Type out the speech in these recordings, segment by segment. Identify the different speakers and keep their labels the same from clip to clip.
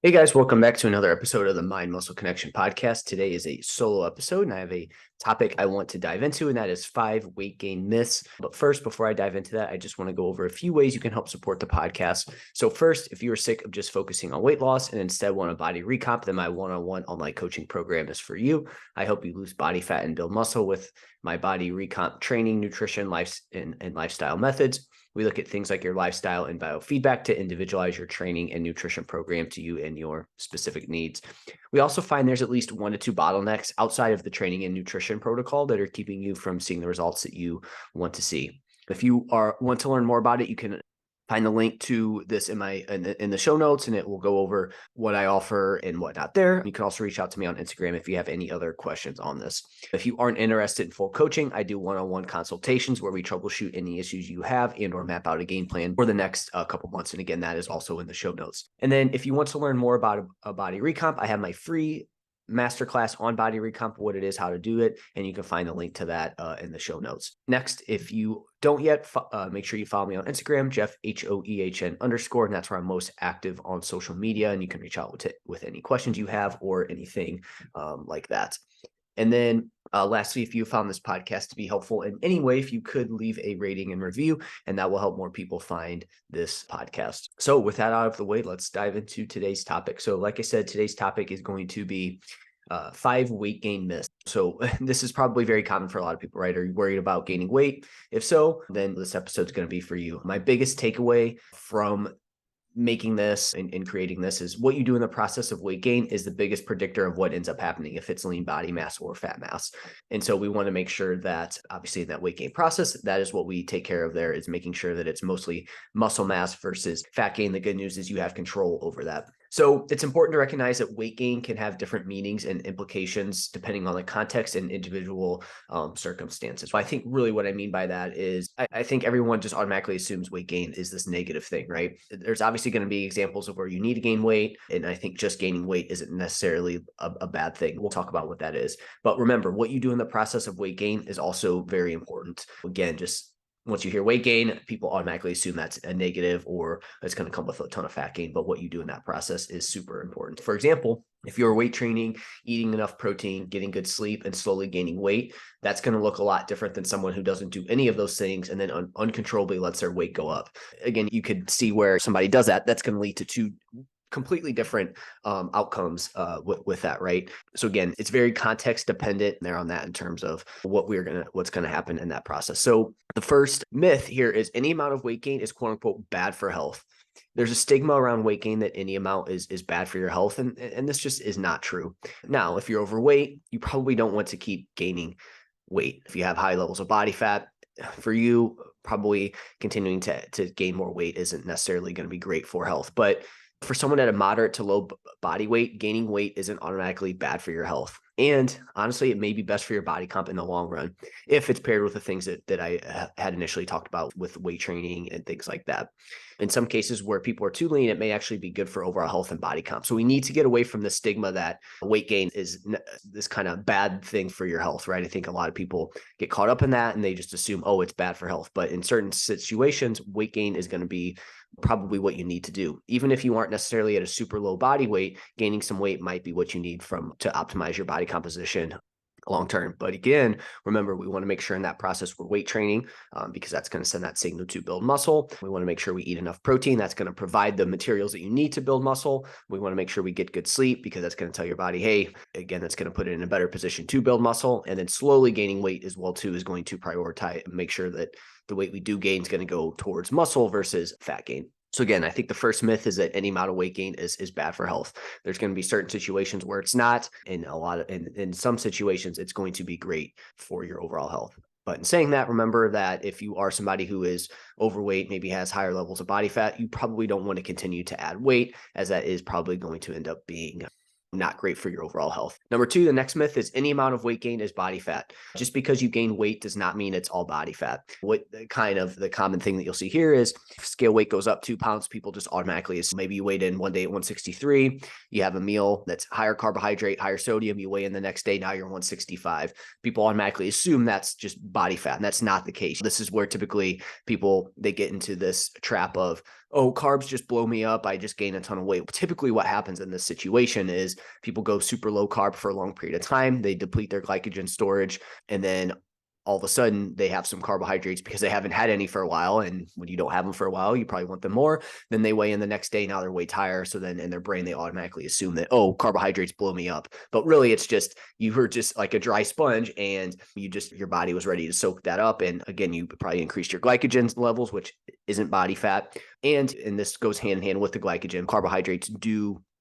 Speaker 1: Hey guys, welcome back to another episode of the Mind Muscle Connection podcast. Today is a solo episode, and I have a topic I want to dive into, and that is 5 weight gain myths. But first, before I dive into that, I just want to go over a few ways you can help support the podcast. So first, if you are sick of just focusing on weight loss and instead want a body recomp, then my one-on-one online coaching program is for you. I help you lose body fat and build muscle with my body recomp training, nutrition, and lifestyle methods. We look at things like your lifestyle and biofeedback to individualize your training and nutrition program to you and your specific needs. We also find there's at least 1 to 2 bottlenecks outside of the training and nutrition protocol that are keeping you from seeing the results that you want to see. If you want to learn more about it, you can find the link to this in the show notes, and it will go over what I offer and whatnot there. You can also reach out to me on Instagram if you have any other questions on this. If you aren't interested in full coaching, I do one-on-one consultations where we troubleshoot any issues you have and or map out a game plan for the next couple months. And again, that is also in the show notes. And then if you want to learn more about a body recomp, I have my free masterclass on body recomp, what it is, how to do it, and you can find the link to that in the show notes. Next, if you don't yet, make sure you follow me on Instagram, Jeff HOEHN _, and that's where I'm most active on social media, and you can reach out with any questions you have or anything like that. And then lastly, if you found this podcast to be helpful in any way, if you could leave a rating and review, and that will help more people find this podcast. So with that out of the way, let's dive into today's topic. So like I said, today's topic is going to be 5 weight gain myths. So this is probably very common for a lot of people, right? Are you worried about gaining weight? If so, then this episode is going to be for you. My biggest takeaway from making this and creating this is what you do in the process of weight gain is the biggest predictor of what ends up happening, if it's lean body mass or fat mass. And so we want to make sure that obviously in that weight gain process, that is what we take care of there, is making sure that it's mostly muscle mass versus fat gain. The good news is you have control over that. So it's important to recognize that weight gain can have different meanings and implications depending on the context and individual circumstances. So I think really what I mean by that is I think everyone just automatically assumes weight gain is this negative thing, right? There's obviously going to be examples of where you need to gain weight, and I think just gaining weight isn't necessarily a bad thing. We'll talk about what that is. But remember, what you do in the process of weight gain is also very important. Again, just once you hear weight gain, people automatically assume that's a negative or it's going to come with a ton of fat gain. But what you do in that process is super important. For example, if you're weight training, eating enough protein, getting good sleep, and slowly gaining weight, that's going to look a lot different than someone who doesn't do any of those things and then uncontrollably lets their weight go up. Again, you could see where somebody does that. That's going to lead to 2 completely different outcomes with that, right? So again, it's very context dependent there on that in terms of what's gonna happen in that process. So the first myth here is any amount of weight gain is quote unquote bad for health. There's a stigma around weight gain that any amount is bad for your health, and this just is not true. Now, if you're overweight, you probably don't want to keep gaining weight. If you have high levels of body fat, for you, probably continuing to gain more weight isn't necessarily going to be great for health. But for someone at a moderate to low body weight, gaining weight isn't automatically bad for your health. And honestly, it may be best for your body comp in the long run if it's paired with the things that I had initially talked about with weight training and things like that. In some cases where people are too lean, it may actually be good for overall health and body comp. So we need to get away from the stigma that weight gain is this kind of bad thing for your health, right? I think a lot of people get caught up in that and they just assume, oh, it's bad for health. But in certain situations, weight gain is going to be probably what you need to do. Even if you aren't necessarily at a super low body weight, gaining some weight might be what you need to optimize your body composition long term. But again, remember, we want to make sure in that process we're weight training because that's going to send that signal to build muscle. We want to make sure we eat enough protein. That's going to provide the materials that you need to build muscle. We want to make sure we get good sleep because that's going to tell your body, hey, again, that's going to put it in a better position to build muscle. And then slowly gaining weight as well too is going to prioritize and make sure that the weight we do gain is going to go towards muscle versus fat gain. So again, I think the first myth is that any amount of weight gain is bad for health. There's going to be certain situations where it's not, and in some situations, it's going to be great for your overall health. But in saying that, remember that if you are somebody who is overweight, maybe has higher levels of body fat, you probably don't want to continue to add weight, as that is probably going to end up being not great for your overall health. Number 2, the next myth is any amount of weight gain is body fat. Just because you gain weight does not mean it's all body fat. What kind of the common thing that you'll see here is if scale weight goes up 2 pounds, people just automatically assume maybe you weighed in one day at 163, you have a meal that's higher carbohydrate, higher sodium, you weigh in the next day, now you're 165. People automatically assume that's just body fat, and that's not the case. This is where typically people, they get into this trap of, oh, carbs just blow me up, I just gain a ton of weight. Typically what happens in this situation is people go super low carb for a long period of time, they deplete their glycogen storage, and then all of a sudden they have some carbohydrates because they haven't had any for a while. And when you don't have them for a while, you probably want them more. Then they weigh in the next day. Now they're way higher. So then in their brain, they automatically assume that, oh, carbohydrates blow me up. But really, it's just you were just like a dry sponge and your body was ready to soak that up. And again, you probably increased your glycogen levels, which isn't body fat. And this goes hand in hand with the glycogen. Carbohydrates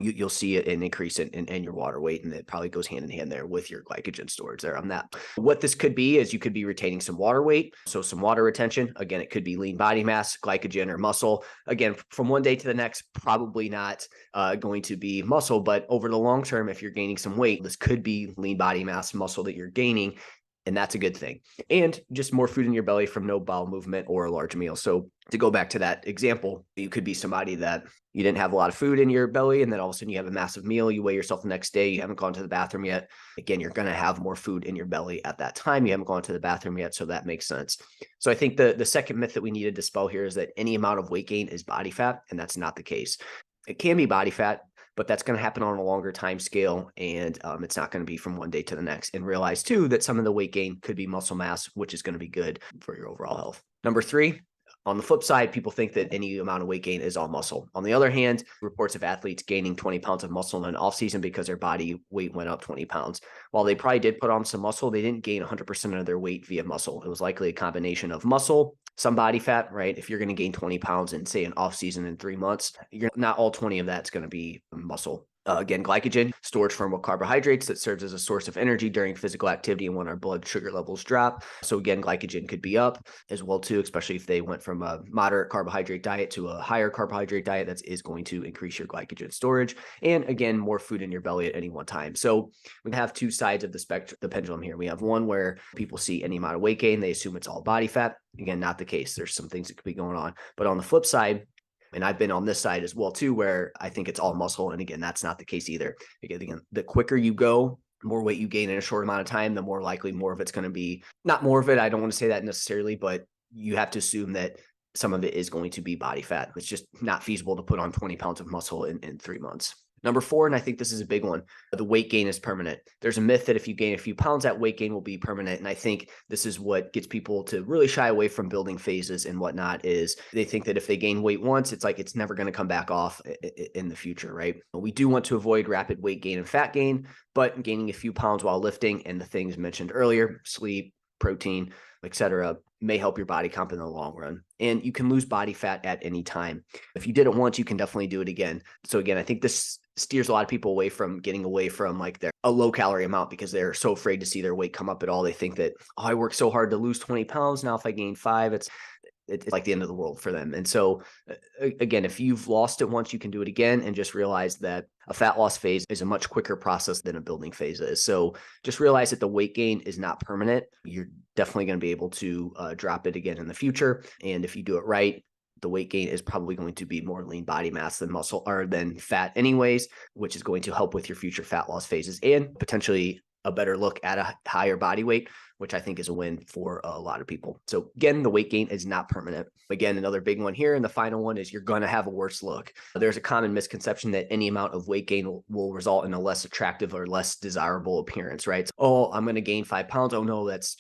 Speaker 1: you'll see an increase in your water weight, and it probably goes hand in hand there with your glycogen storage there on that. What this could be is you could be retaining some water weight, so some water retention. Again, it could be lean body mass, glycogen, or muscle. Again, from one day to the next, probably not going to be muscle, but over the long term, if you're gaining some weight, this could be lean body mass, muscle that you're gaining. And that's a good thing. And just more food in your belly from no bowel movement or a large meal. So to go back to that example, you could be somebody that you didn't have a lot of food in your belly, and then all of a sudden you have a massive meal, you weigh yourself the next day, you haven't gone to the bathroom yet. Again, you're going to have more food in your belly at that time. You haven't gone to the bathroom yet, so that makes sense. So I think the second myth that we need to dispel here is that any amount of weight gain is body fat, and that's not the case. It can be body fat, but that's going to happen on a longer time scale, and it's not going to be from one day to the next. And realize too that some of the weight gain could be muscle mass, which is going to be good for your overall health. Number 3, on the flip side, people think that any amount of weight gain is all muscle. On the other hand, reports of athletes gaining 20 pounds of muscle in an off season because their body weight went up 20 pounds. While they probably did put on some muscle, they didn't gain 100% of their weight via muscle. It was likely a combination of muscle, some body fat, right? If you're going to gain 20 pounds in, say, an off season in 3 months, you're not all 20 of that's going to be muscle. Again, glycogen, storage from carbohydrates that serves as a source of energy during physical activity and when our blood sugar levels drop. So again, glycogen could be up as well too, especially if they went from a moderate carbohydrate diet to a higher carbohydrate diet. That is going to increase your glycogen storage. And again, more food in your belly at any one time. So we have two sides of the spectrum, the pendulum here. We have one where people see any amount of weight gain, they assume it's all body fat. Again, not the case. There's some things that could be going on. But on the flip side, and I've been on this side as well too, where I think it's all muscle. And again, that's not the case either. Again, the quicker you go, more weight you gain in a short amount of time, the more likely more of it's going to be, not more of it, I don't want to say that necessarily, but you have to assume that some of it is going to be body fat. It's just not feasible to put on 20 pounds of muscle in 3 months. Number 4, and I think this is a big one, the weight gain is permanent. There's a myth that if you gain a few pounds, that weight gain will be permanent. And I think this is what gets people to really shy away from building phases and whatnot, is they think that if they gain weight once, it's like it's never going to come back off in the future, right? We do want to avoid rapid weight gain and fat gain, but gaining a few pounds while lifting and the things mentioned earlier, sleep, protein, etc., may help your body comp in the long run. And you can lose body fat at any time. If you did it once, you can definitely do it again. So again, I think this steers a lot of people away from getting away from like a low calorie amount because they're so afraid to see their weight come up at all. They think that, oh, I worked so hard to lose 20 pounds. Now if I gain 5, it's like the end of the world for them. And so again, if you've lost it once, you can do it again, and just realize that a fat loss phase is a much quicker process than a building phase is. So just realize that the weight gain is not permanent. You're definitely going to be able to drop it again in the future. And if you do it right, the weight gain is probably going to be more lean body mass than muscle or than fat anyways, which is going to help with your future fat loss phases and potentially a better look at a higher body weight, which I think is a win for a lot of people. So again, the weight gain is not permanent. Again, another big one here, and the final one is you're going to have a worse look. There's a common misconception that any amount of weight gain will result in a less attractive or less desirable appearance, right? So, oh, I'm going to gain 5 pounds. Oh no, that's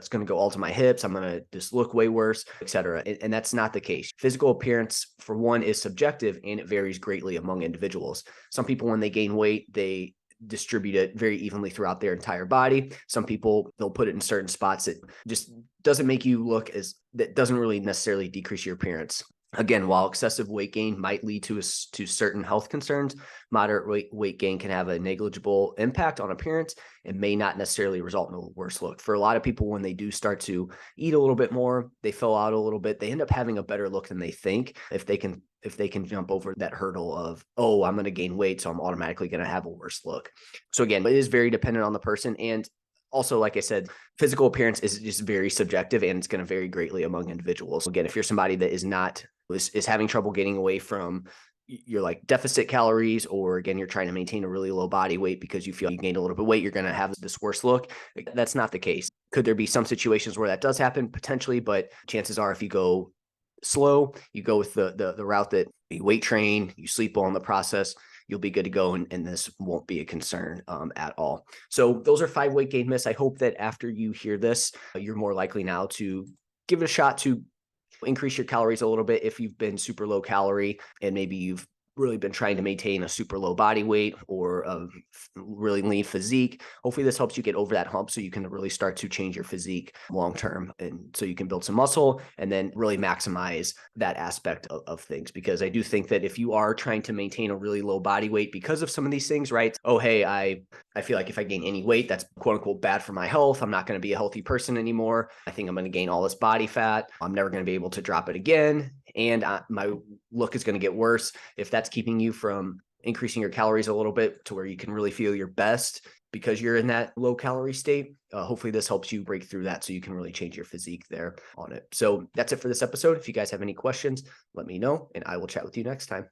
Speaker 1: going to go all to my hips. I'm going to just look way worse, etc. And that's not the case. Physical appearance, for one, is subjective and it varies greatly among individuals. Some people, when they gain weight, they distribute it very evenly throughout their entire body. Some people, they'll put it in certain spots that just doesn't make you look that doesn't really necessarily decrease your appearance. Again, while excessive weight gain might lead to certain health concerns, moderate weight gain can have a negligible impact on appearance and may not necessarily result in a worse look. For a lot of people, when they do start to eat a little bit more, they fill out a little bit, they end up having a better look than they think if they can jump over that hurdle of, oh, I'm going to gain weight, so I'm automatically going to have a worse look. So again, it is very dependent on the person. And also, like I said, physical appearance is just very subjective and it's going to vary greatly among individuals. Again, if you're somebody that is having trouble getting away from your like deficit calories, or again, you're trying to maintain a really low body weight because you feel you gained a little bit of weight, you're going to have this worse look. That's not the case. Could there be some situations where that does happen? Potentially, but chances are if you go slow, you go with the route that you weight train, you sleep well in the process, you'll be good to go. And this won't be a concern at all. So those are 5 weight gain myths. I hope that after you hear this, you're more likely now to give it a shot to increase your calories a little bit if you've been super low calorie and maybe you've really been trying to maintain a super low body weight or a really lean physique. Hopefully this helps you get over that hump so you can really start to change your physique long term, and so you can build some muscle and then really maximize that aspect of things. Because I do think that if you are trying to maintain a really low body weight because of some of these things, right? Oh, hey, I feel like if I gain any weight, that's quote unquote bad for my health. I'm not going to be a healthy person anymore. I think I'm going to gain all this body fat. I'm never going to be able to drop it again. And my look is going to get worse. If that's keeping you from increasing your calories a little bit to where you can really feel your best because you're in that low calorie state, hopefully this helps you break through that so you can really change your physique there on it. So that's it for this episode. If you guys have any questions, let me know and I will chat with you next time.